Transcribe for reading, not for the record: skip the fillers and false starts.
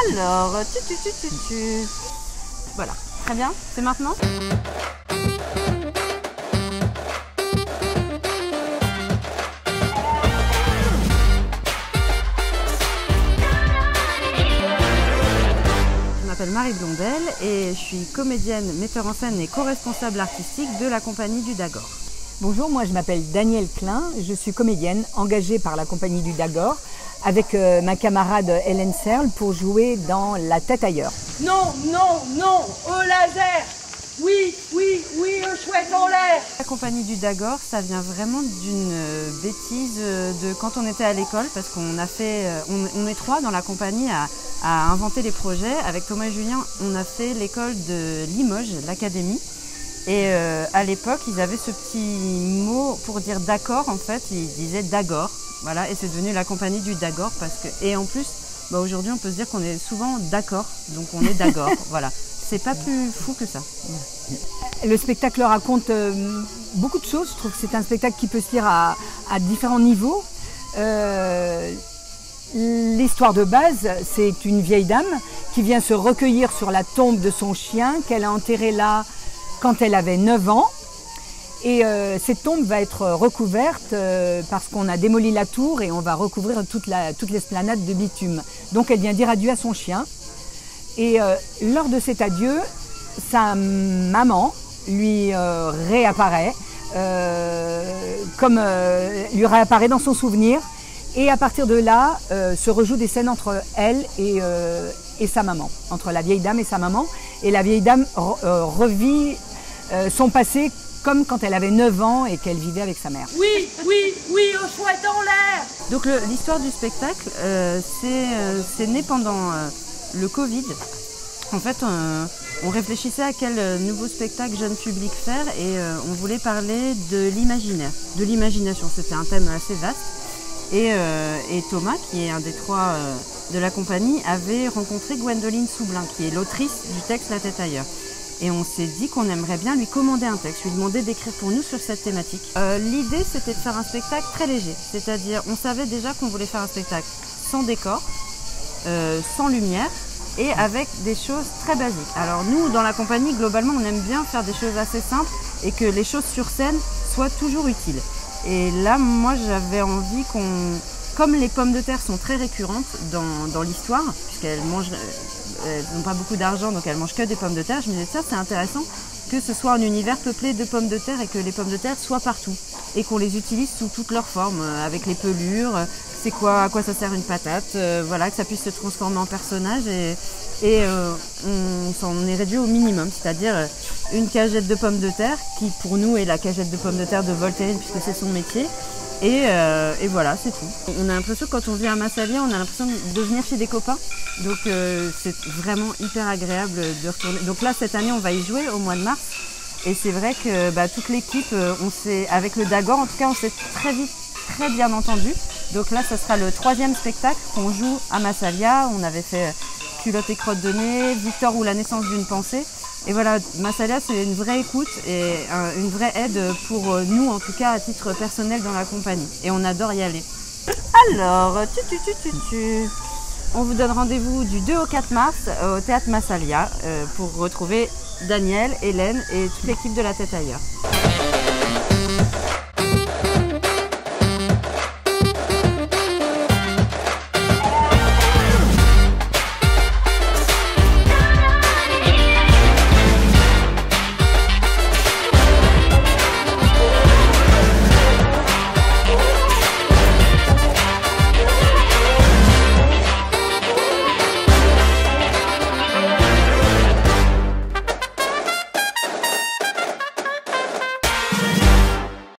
Alors, voilà, très bien, c'est maintenant. Je m'appelle Marie Blondel et je suis comédienne, metteur en scène et co-responsable artistique de la compagnie du Dagor. Bonjour, moi je m'appelle Danielle Klein, je suis comédienne engagée par la compagnie du Dagor avec ma camarade Hélène Serle pour jouer dans La tête ailleurs. Non, non, non, au laser. Oui, oui, oui, au chouette en l'air. La compagnie du Dagor, ça vient vraiment d'une bêtise de quand on était à l'école, parce qu'on a fait, on est trois dans la compagnie à inventer les projets. Avec Thomas et Julien, on a fait l'école de Limoges, l'académie. Et à l'époque, ils avaient ce petit mot pour dire d'accord, en fait, ils disaient Dagor. Voilà, et c'est devenu la compagnie du Dagor parce que, et en plus, bah aujourd'hui, on peut se dire qu'on est souvent d'accord, donc on est Dagor. Voilà, c'est pas plus fou que ça. Le spectacle raconte beaucoup de choses. Je trouve que c'est un spectacle qui peut se lire à différents niveaux. L'histoire de base, c'est une vieille dame qui vient se recueillir sur la tombe de son chien qu'elle a enterré là quand elle avait 9 ans. Et cette tombe va être recouverte parce qu'on a démoli la tour et on va recouvrir toute l'esplanade de bitume. Donc elle vient dire adieu à son chien. Et lors de cet adieu, sa maman lui réapparaît, lui réapparaît dans son souvenir. Et à partir de là, se rejouent des scènes entre elle et sa maman, entre la vieille dame et sa maman. Et la vieille dame revit son passé comme quand elle avait 9 ans et qu'elle vivait avec sa mère. Oui, oui, oui, au chouette en l'air. Donc l'histoire du spectacle, c'est né pendant le Covid. En fait, on réfléchissait à quel nouveau spectacle jeune public faire et on voulait parler de l'imaginaire, de l'imagination. C'était un thème assez vaste. Et Thomas, qui est un des trois de la compagnie, avait rencontré Gwendoline Soublin, qui est l'autrice du texte La tête ailleurs. Et on s'est dit qu'on aimerait bien lui commander un texte, lui demander d'écrire pour nous sur cette thématique. L'idée, c'était de faire un spectacle très léger. C'est-à-dire, on savait déjà qu'on voulait faire un spectacle sans décor, sans lumière, et avec des choses très basiques. Alors nous, dans la compagnie, globalement, on aime bien faire des choses assez simples et que les choses sur scène soient toujours utiles. Et là, moi, j'avais envie comme les pommes de terre sont très récurrentes dans l'histoire, puisqu'elles mangent, elles n'ont pas beaucoup d'argent, donc elles mangent que des pommes de terre, je me disais, ça, c'est intéressant que ce soit un univers peuplé de pommes de terre et que les pommes de terre soient partout. Et qu'on les utilise sous toutes leurs formes, avec les pelures, à quoi ça sert une patate, voilà, que ça puisse se transformer en personnage. Et on s'en est réduit au minimum, c'est-à-dire une cagette de pommes de terre, qui pour nous est la cagette de pommes de terre de Voltairine, puisque c'est son métier. Et voilà, c'est tout. On a l'impression que quand on vient à Massalia, on a l'impression de venir chez des copains. Donc c'est vraiment hyper agréable de retourner. Donc là, cette année, on va y jouer au mois de mars. Et c'est vrai que toute l'équipe, avec le Dagor, en tout cas, on s'est très vite, très bien entendu. Donc là, ce sera le 3e spectacle qu'on joue à Massalia. On avait fait Culotte et crotte de nez, Victor ou la naissance d'une pensée. Et voilà, Massalia, c'est une vraie écoute et une vraie aide pour nous, en tout cas à titre personnel dans la compagnie. Et on adore y aller. Alors, on vous donne rendez-vous du 2 au 4 mars au Théâtre Massalia pour retrouver Danielle, Hélène et toute l'équipe de La tête ailleurs.